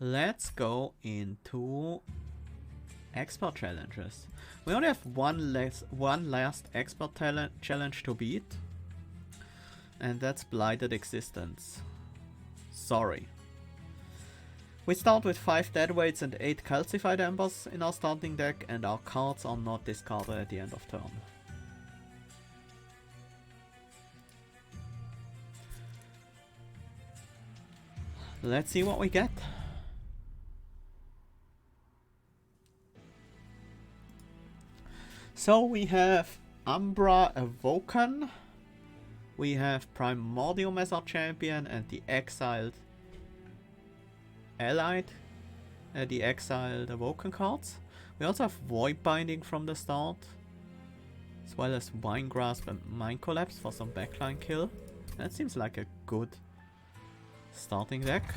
Let's go into expert challenges. We only have one last expert challenge to beat. And that's Blighted Existence. Sorry. We start with 5 deadweights and 8 calcified embers in our starting deck, and our cards are not discarded at the end of turn. Let's see what we get. So we have Umbra Awoken. We have Primordium as our champion and the exiled Allied, the exiled Awoken cards. We also have Void Binding from the start, as well as Vine Grasp and Mind Collapse for some backline kill. That seems like a good starting deck.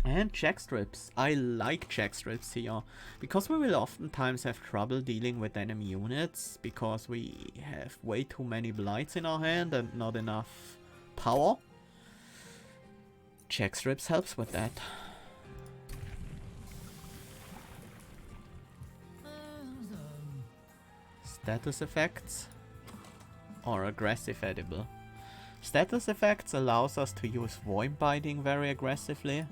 And check strips. I like check strips here, because we will oftentimes have trouble dealing with enemy units, because we have way too many blights in our hand and not enough power. Check strips helps with that. Status effects or aggressive edible. Status effects allows us to use Void Binding very aggressively.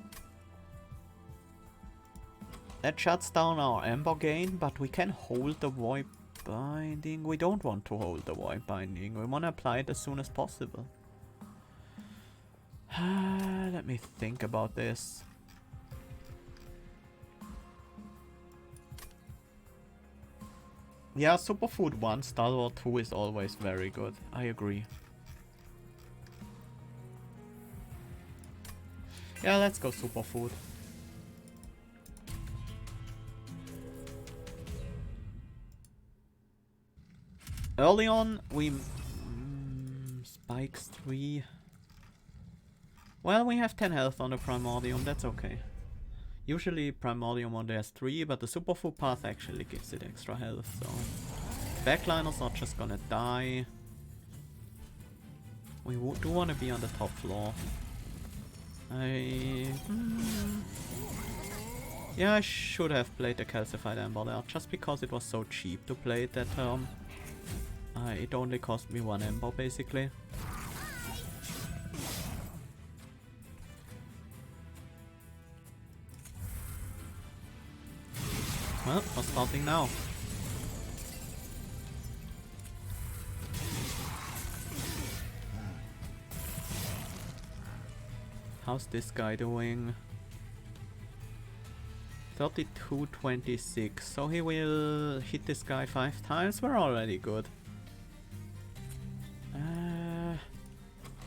That shuts down our Ember gain, but we can hold the Void Binding. We don't want to hold the Void Binding. We want to apply it as soon as possible. Let me think about this. Yeah, Superfood 1, Stalwart 2 is always very good. I agree. Yeah, let's go Superfood. Early on, we... Spikes 3... Well, we have 10 health on the Primordium, that's okay. Usually Primordium only has 3, but the Superfood path actually gives it extra health, so... Backliners are just gonna die. We do want to be on the top floor. Yeah, I should have played the Calcified Ember there, just because it was so cheap to play it that turn. It only cost me 1 Ember, basically. Well, we're starting now. How's this guy doing? 32-26, so he will hit this guy 5 times. We're already good.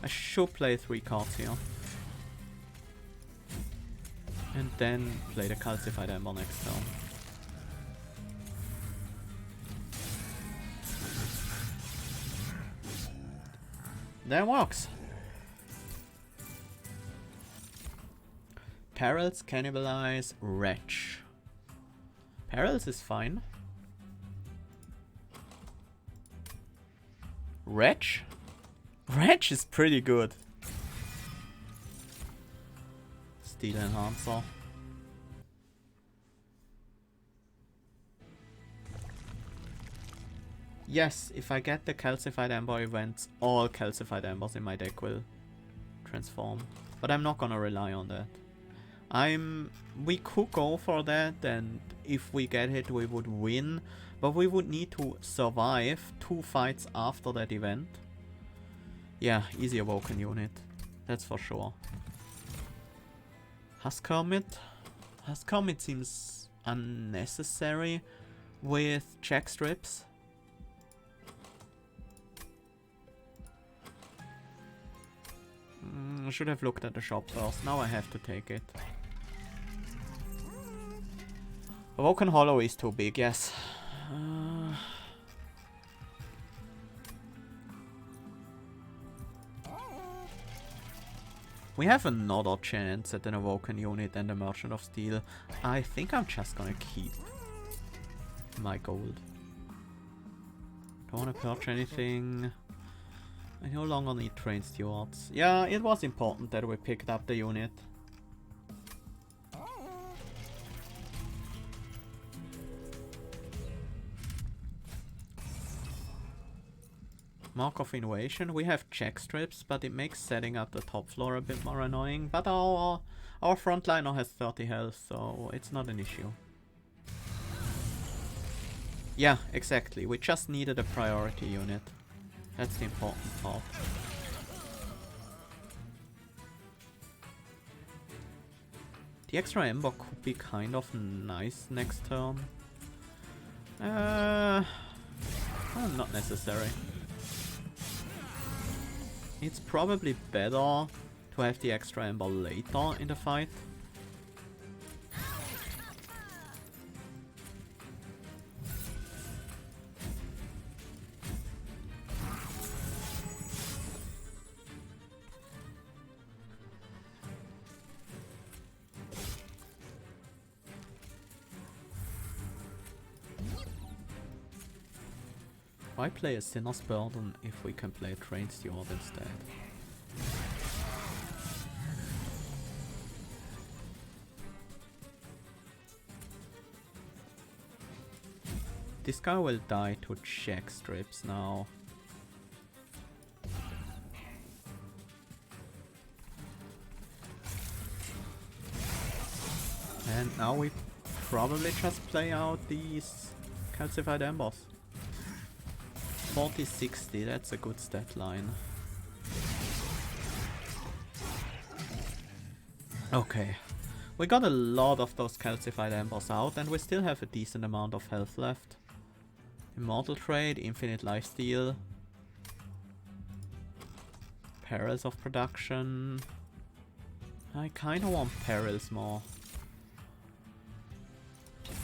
I should play 3 cards here. And then play the Calcified Ember next turn. That works. Perils, Cannibalize, Wretch. Perils is fine. Wretch? Wretch is pretty good. Steel Enhancer. Yes, if I get the Calcified Ember events, all Calcified Embers in my deck will transform. But I'm not gonna rely on that. We could go for that, and if we get it we would win, but we would need to survive 2 fights after that event. Yeah, easy Awoken unit, that's for sure. Husk Hermit. Husk Hermit seems unnecessary with check strips. I should have looked at the shop first, now I have to take it. Awoken Hollow is too big, yes. We have another chance at an Awoken unit and a Merchant of Steel. I think I'm just gonna keep my gold. Don't wanna purge anything. I no longer need Train Stewards. Yeah, it was important that we picked up the unit. Mark of Innovation. We have check strips, but it makes setting up the top floor a bit more annoying. But our frontliner has 30 health, so it's not an issue. Yeah, exactly. We just needed a priority unit. That's the important part. The extra Ember could be kind of nice next turn. Well, not necessary. It's probably better to have the extra Ember later in the fight. Why play a Sinner's Burden if we can play a Train Steward instead? This guy will die to check strips now. And now we probably just play out these calcified embers. 40-60, that's a good stat line. Okay. We got a lot of those calcified embers out and we still have a decent amount of health left. Immortal Trade, Infinite Lifesteal. Perils of Production. I kinda want Perils more.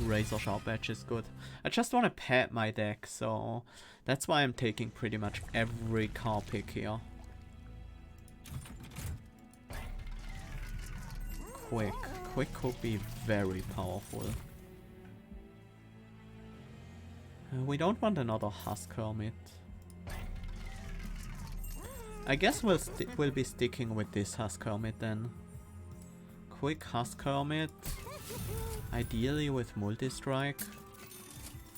Razor Sharp Edge is good. I just want to pad my deck, so that's why I'm taking pretty much every card pick here. Quick. Quick could be very powerful. We don't want another Husk Hermit. I guess we'll be sticking with this Husk Hermit then. Quick Husk Hermit. Ideally with multi-strike,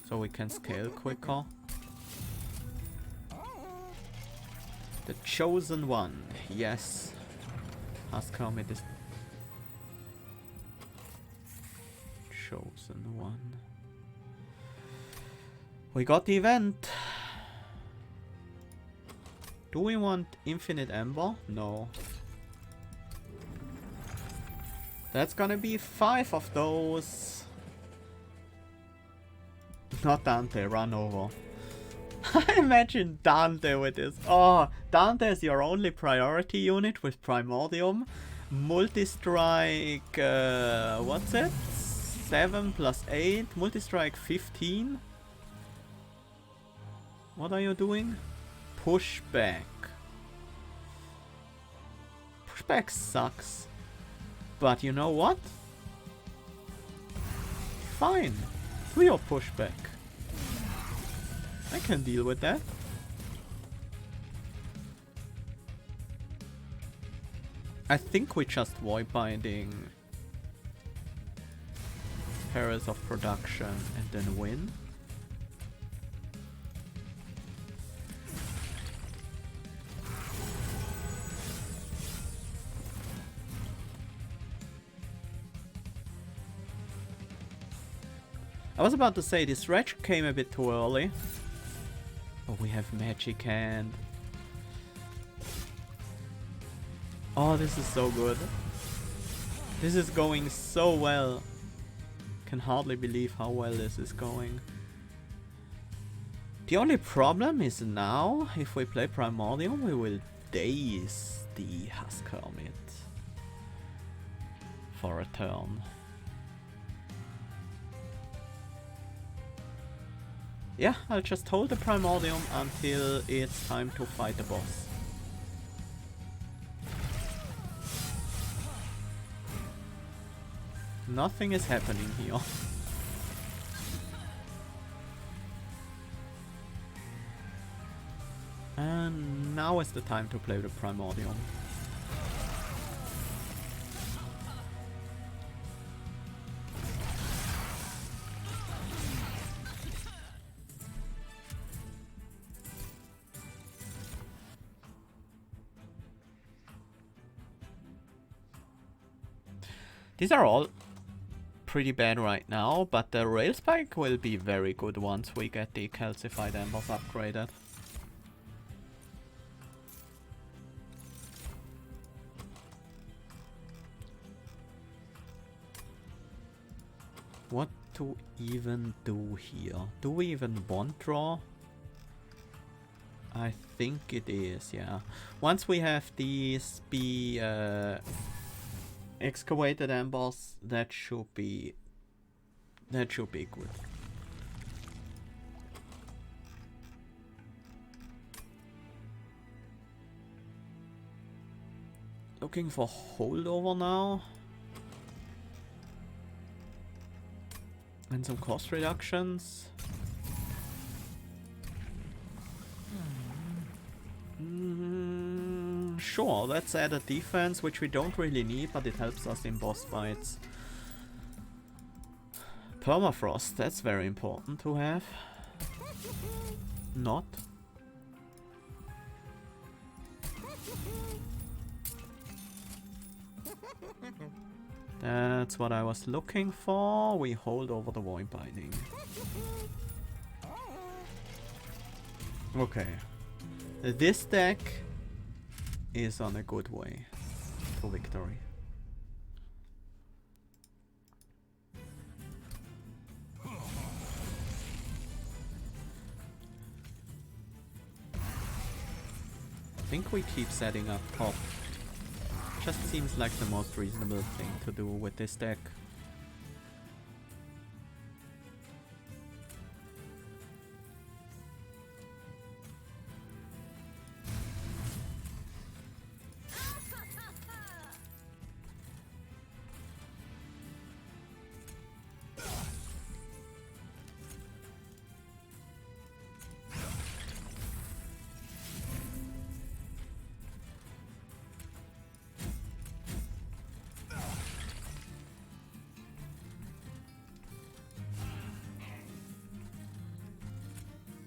so we can scale quicker. The Chosen One, yes. Husk Hermit is Chosen One. We got the event. Do we want Infinite Ember? No. That's gonna be 5 of those. Not Dante, run over. I imagine Dante with this. Oh, Dante is your only priority unit with Primordium. Multi-strike, what's it? 7 plus 8. Multi-strike 15. What are you doing? Pushback. Pushback sucks. But you know what? Fine. Do your pushback. I can deal with that. I think we just void binding Perils of Production and then win. I was about to say, this Wretch came a bit too early. Oh, we have Magic Hand. Oh, this is so good. This is going so well. Can hardly believe how well this is going. The only problem is now, if we play Primordium, we will daze the Husk Hermit for a turn. Yeah, I'll just hold the Primordium until it's time to fight the boss. Nothing is happening here. And now is the time to play the Primordium. These are all pretty bad right now, but the rail spike will be very good once we get the calcified embers upgraded. What to even do here? Do we even want draw? I think it is, yeah. Once we have these excavated embers, that should be good. Looking for holdover now. And some cost reductions. Sure, let's add a defense, which we don't really need, but it helps us in boss fights. Permafrost, that's very important to have. Not. That's what I was looking for. We hold over the void binding. Okay. This deck is on a good way to victory. I think we keep setting up top. Just seems like the most reasonable thing to do with this deck.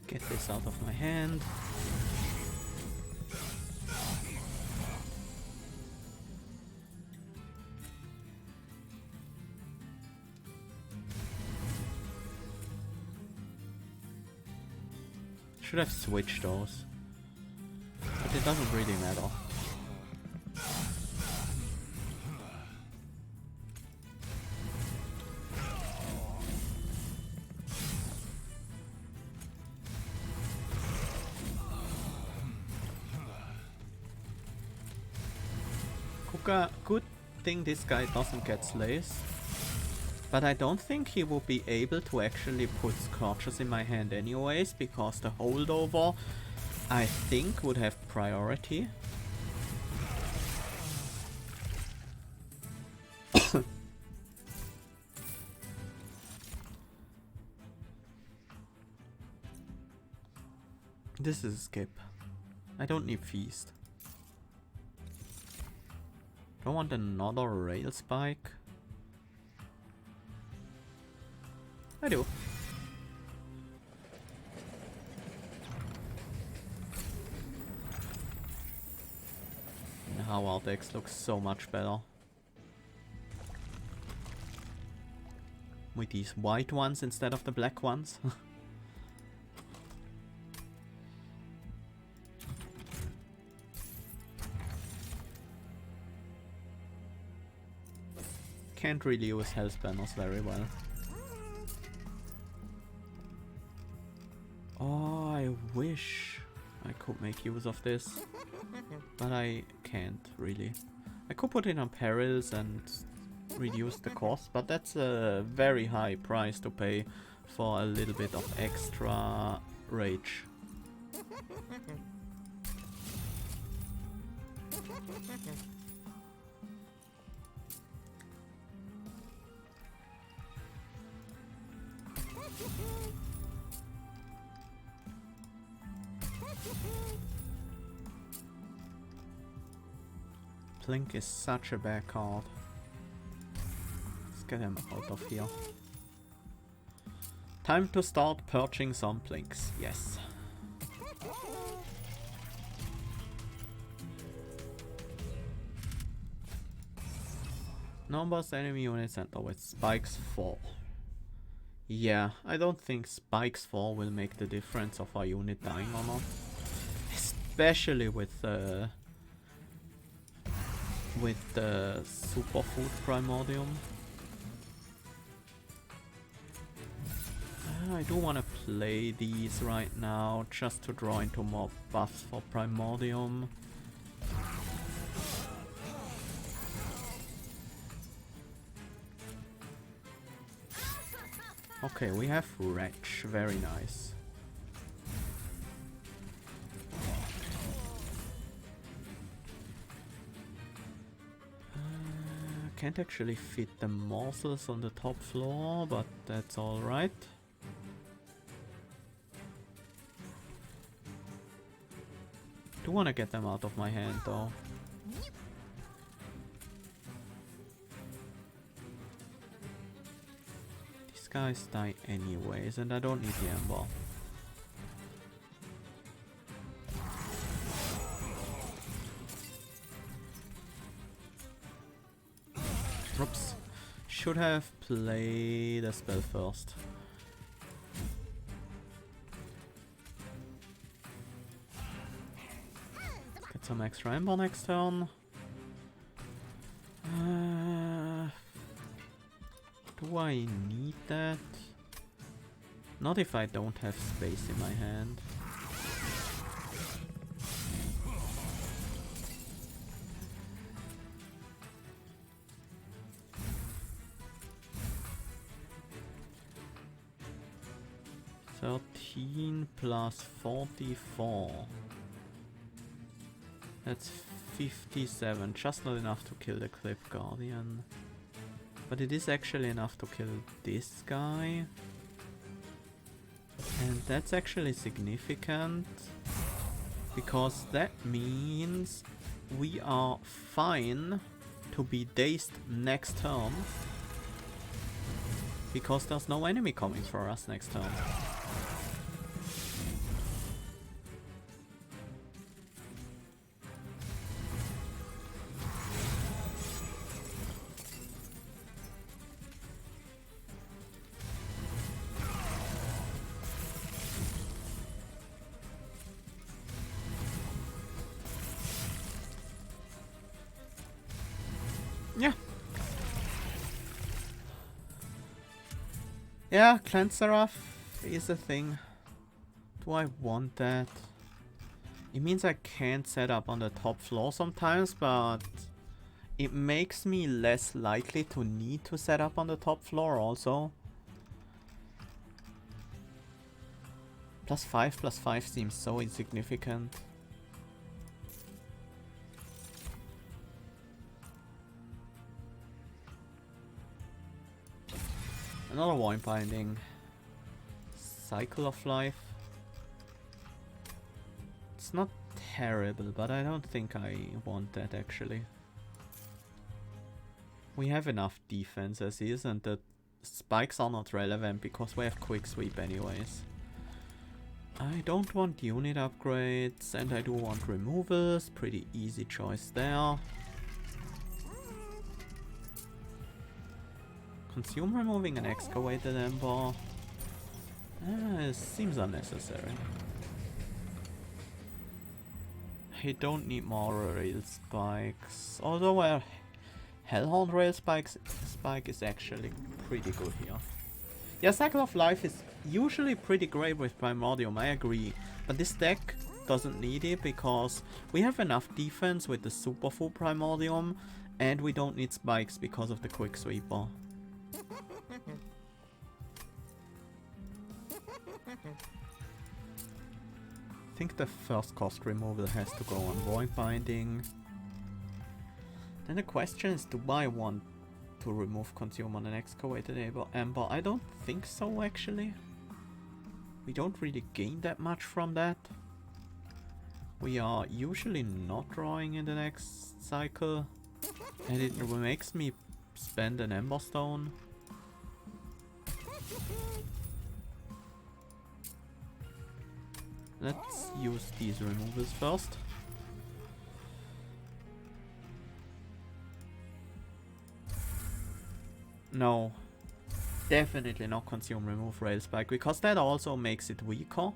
Get this out of my hand. Should have switched those, but it doesn't really matter. Good thing this guy doesn't get slays. But I don't think he will be able to actually put Scorches in my hand anyways, because the holdover, I think, would have priority. This is a skip. I don't need Feast. Don't want another rail spike. I do. Now our decks looks so much better. With these white ones instead of the black ones. Can't really use health banners very well. Oh, I wish I could make use of this, but I can't really. I could put it on perils and reduce the cost, but that's a very high price to pay for a little bit of extra rage. Plink is such a bad card. Let's get him out of here. Time to start purging some Plinks, yes. Numbers enemy units enter with spikes 4. Yeah, I don't think spikes 4 will make the difference of our unit dying or not. Especially with the superfood primordium. I do want to play these right now just to draw into more buffs for primordium. Okay, we have Wretch, very nice. Can't actually fit the morsels on the top floor, but that's alright. Do want to get them out of my hand though. These guys die anyways, and I don't need the Ember. Oops. Should have played a spell first. Get some extra Ember next turn. Do I need that? Not if I don't have space in my hand. Plus 44. That's 57. Just not enough to kill the Clip Guardian. But it is actually enough to kill this guy. And that's actually significant. Because that means we are fine to be dazed next turn. Because there's no enemy coming for us next turn. Yeah, Cleanser is a thing. Do I want that? It means I can't set up on the top floor sometimes, but it makes me less likely to need to set up on the top floor also. +5/+5 seems so insignificant. Another Void Binding. Cycle of Life. It's not terrible, but I don't think I want that actually. We have enough defense as is, and the spikes are not relevant because we have Quick Sweep anyways. I don't want unit upgrades, and I do want removals. Pretty easy choice there. Consume removing an excavated Ember. It seems unnecessary. I don't need more rail spikes. Although a Hellhound rail spike is actually pretty good here. Yeah, Cycle of Life is usually pretty great with Primordium, I agree. But this deck doesn't need it because we have enough defense with the Superfood Primordium, and we don't need spikes because of the Quick Sweeper. I think the first cost removal has to go on Void Binding. Then the question is, do I want to remove Consume on an excavated Ember? I don't think so actually. We don't really gain that much from that. We are usually not drawing in the next cycle. And it makes me spend an Ember Stone. Let's use these removals first. No. Definitely not consume remove rail spike, because that also makes it weaker.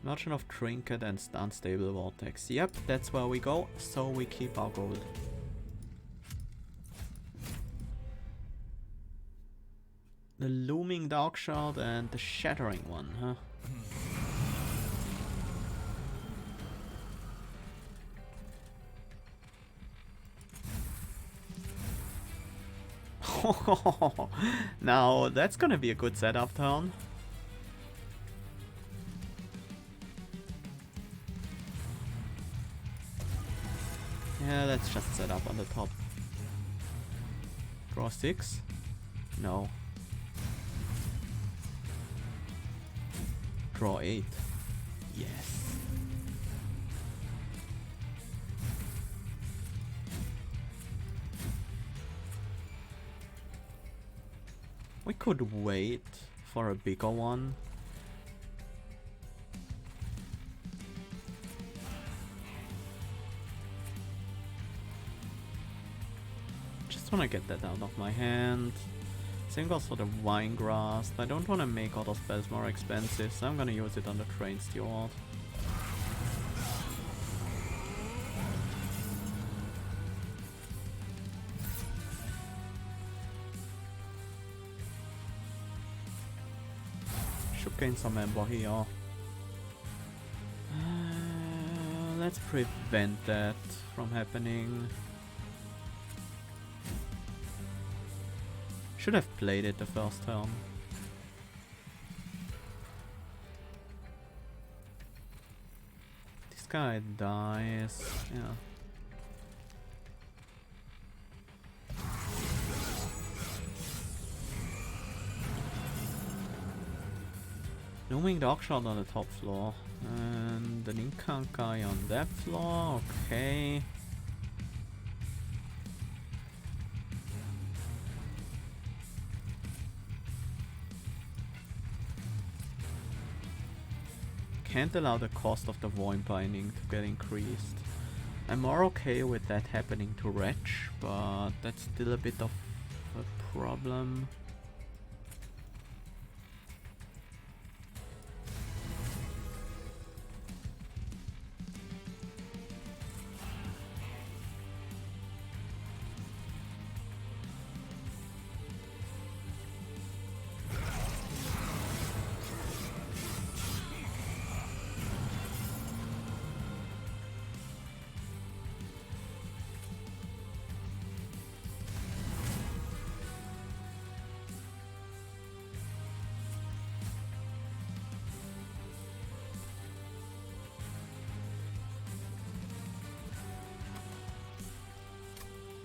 Merchant of Trinket and Unstable Vortex. Yep, that's where we go, so we keep our gold. The Looming Dark Shard and the Shattering one, huh? Now, that's gonna be a good setup turn. Yeah, let's just set up on the top. Draw 6? No. Draw 8. Yes. We could wait for a bigger one. Just wanna get that out of my hand. Same goes for the Wine Grass. I don't wanna make other spells more expensive, so I'm gonna use it on the Train Steward. Should gain some Ember here. Let's prevent that from happening. Should have played it the first turn. This guy dies. Yeah. Looming Dark Shard on the top floor. And an Incant guy on that floor. Okay. Can't allow the cost of the Void Binding to get increased. I'm more okay with that happening to Wretch, but that's still a bit of a problem.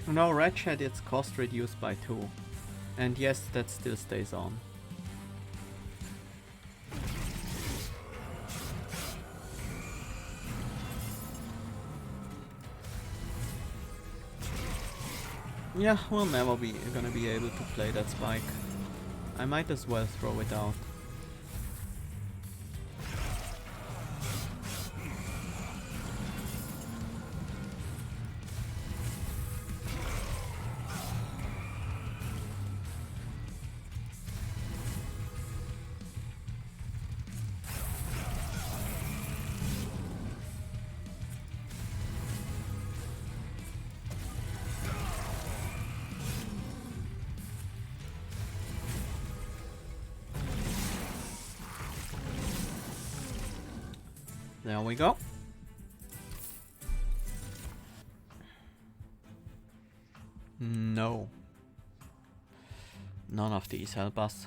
No, Wretch had its cost reduced by 2. And yes, that still stays on. Yeah, we'll never be gonna be able to play that spike. I might as well throw it out. There we go. No. None of these help us.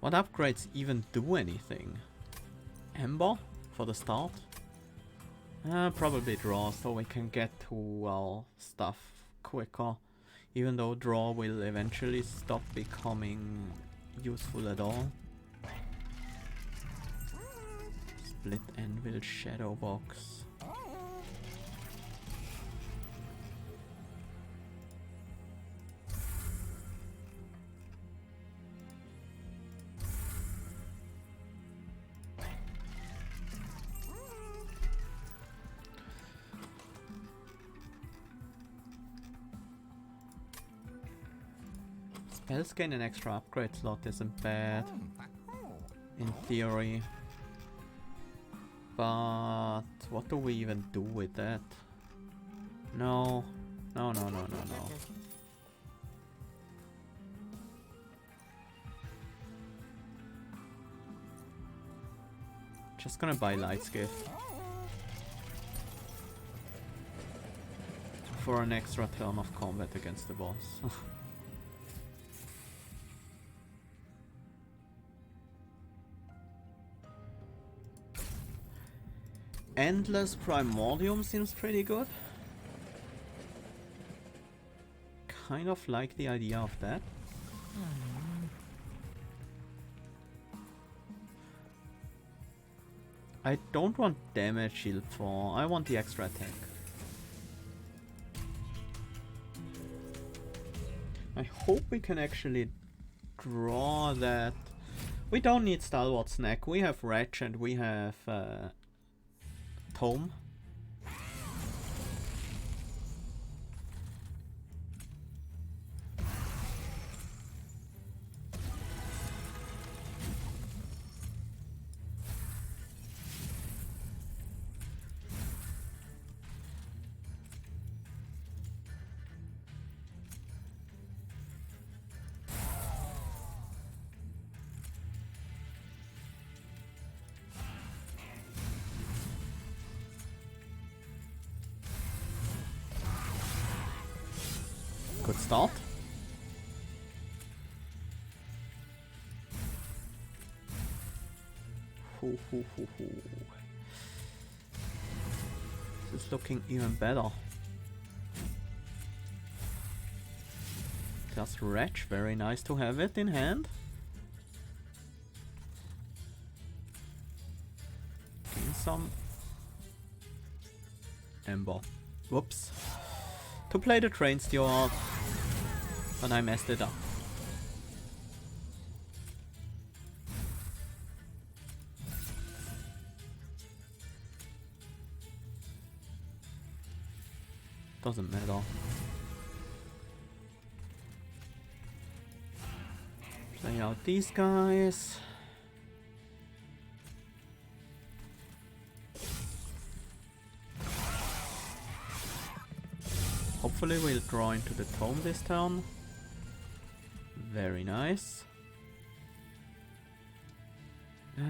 What upgrades even do anything? Ember for the start? Probably draw, so we can get to our stuff quicker. Even though draw will eventually stop becoming useful at all. Split Anvil Shadow Box. Else gain an extra upgrade slot isn't bad. In theory. But what do we even do with that? No. No, no, no, no, no. Just gonna buy Light's Gift. For an extra turn of combat against the boss. Endless Primordium seems pretty good. Kind of like the idea of that. I don't want damage shield for, I want the extra attack. I hope we can actually draw that. We don't need Stalwart Snack, we have Wretch and we have Tome. Good start. This is looking even better. Just Wretch, very nice to have it in hand. Gain some Ember. Whoops. To play the Train Steward, but I messed it up. Doesn't matter. Play out these guys. Hopefully we'll draw into the Tome this turn. Very nice.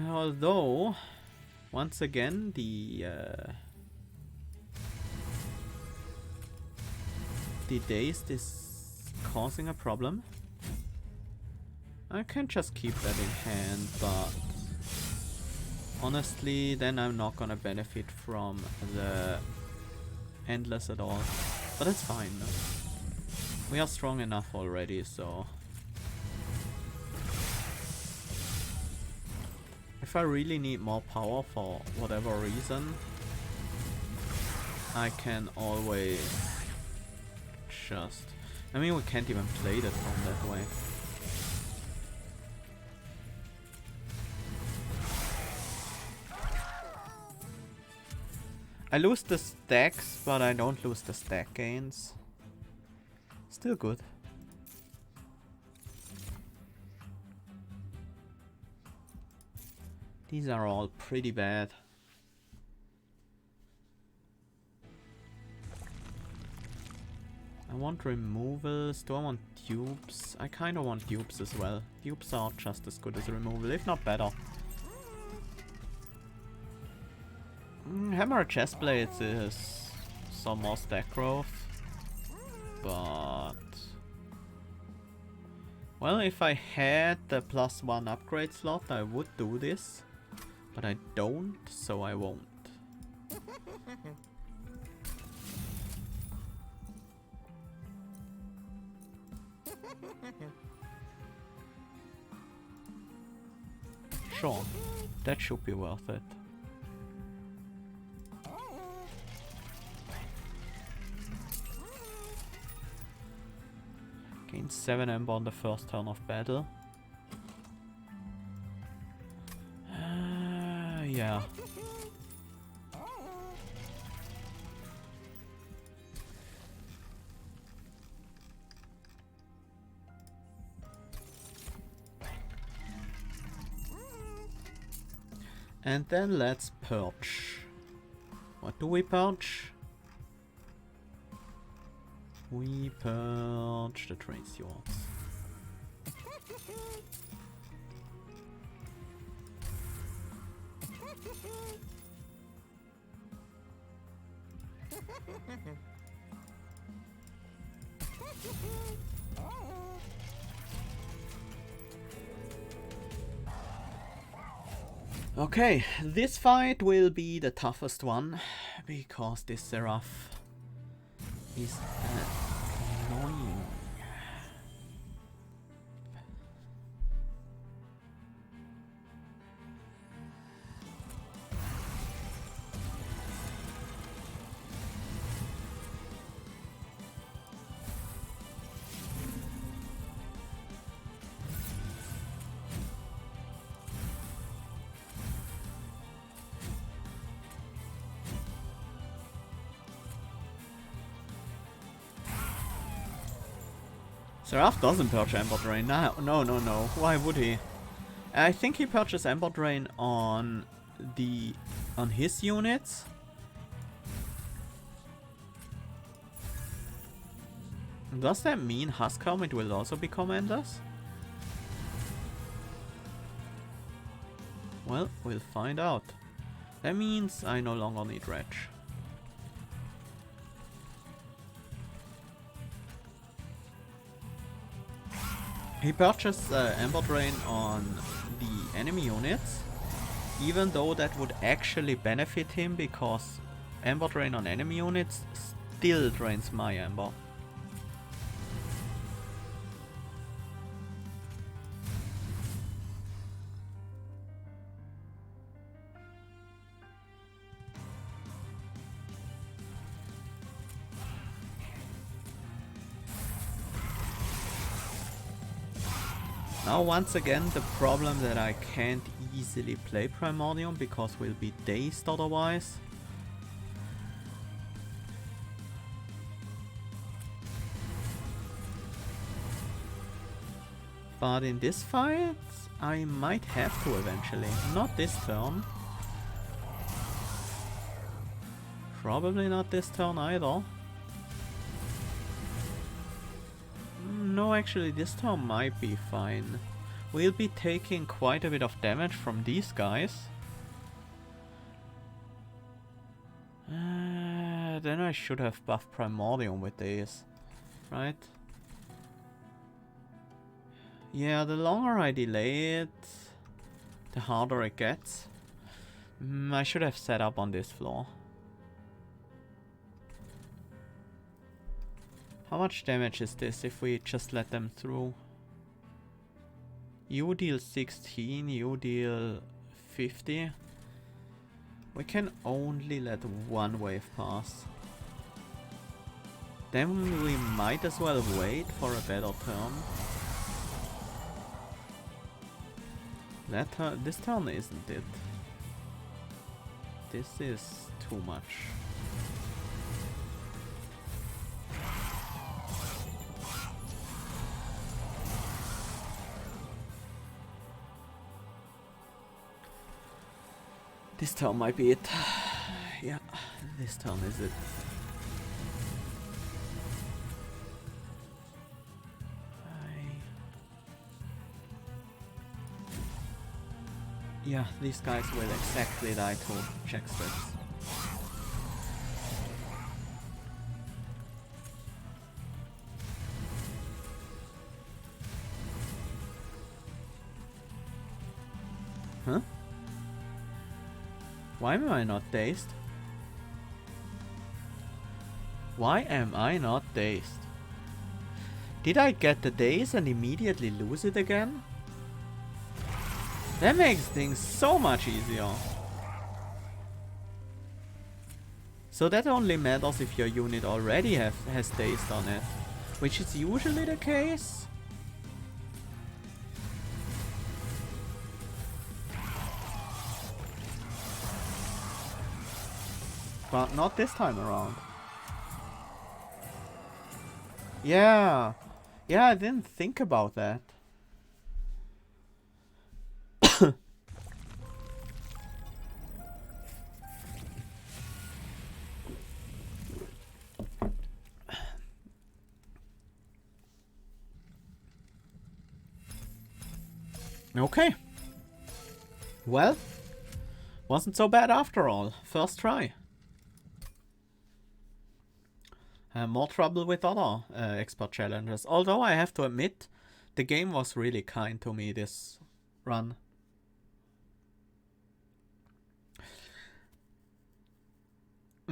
Although, once again, the Dazed is causing a problem. I can just keep that in hand, but honestly, then I'm not gonna benefit from the Endless at all. But it's fine. We are strong enough already, so... If I really need more power for whatever reason, I can always just... I mean, we can't even play that from that way. I lose the stacks, but I don't lose the stack gains. Still good. These are all pretty bad. I want removals. Do I want dupes? I kind of want dupes as well. Dupes are just as good as removal, if not better. Hammer Chestplates is some more stack growth, but... Well, if I had the +1 upgrade slot, I would do this, but I don't, so I won't. Sure, that should be worth it. Gain 7 Ember on the first turn of battle. Yeah. And then let's purge. What do we purge? We purge the train stewards. Okay, this fight will be the toughest one because this Seraph is annoying. Seraph doesn't purge Ember Drain. No. Why would he? I think he purchases Ember Drain on his units. Does that mean Husk Helmet will also become Enders? Well, we'll find out. That means I no longer need Wretch. He purchased Ember Drain on the enemy units, even though that would actually benefit him because Ember Drain on enemy units still drains my Ember. Now once again the problem that I can't easily play Primordium because we'll be dazed otherwise. But in this fight I might have to eventually. Not this turn. Probably not this turn either. No, actually this turn might be fine. We'll be taking quite a bit of damage from these guys. Then I should have buffed Primordium with these, right? Yeah, the longer I delay it, the harder it gets. I should have set up on this floor. How much damage is this if we just let them through? You deal 16, you deal 50. We can only let one wave pass. Then we might as well wait for a better turn. This turn isn't it. This is too much. This turn might be it. Yeah, this turn is it. Yeah, these guys will exactly die to check strips. Huh? Why am I not dazed? Why am I not dazed? Did I get the daze and immediately lose it again? That makes things so much easier. So that only matters if your unit already has dazed on it, which is usually the case. But not this time around. Yeah. Yeah, I didn't think about that. Okay. Well, wasn't so bad after all. First try. More trouble with other expert challenges. Although I have to admit, the game was really kind to me this run.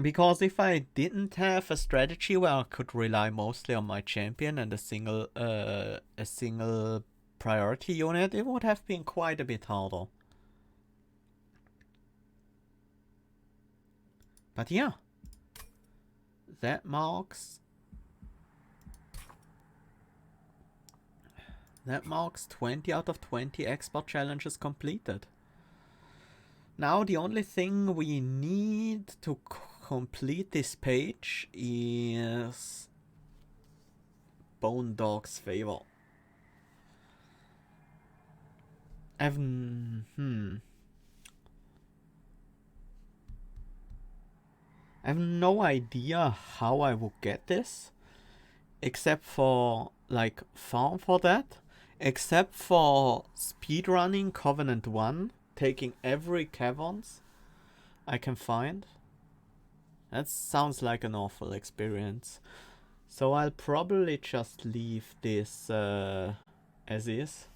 Because if I didn't have a strategy where I could rely mostly on my champion and a single priority unit, it would have been quite a bit harder. But yeah, that marks 20 out of 20 expert challenges completed. Now the only thing we need to complete this page is Bone Dog's favor. I have no idea how I would get this, except for like farm for that, except for speedrunning Covenant 1, taking every caverns I can find. That sounds like an awful experience. So I'll probably just leave this as is.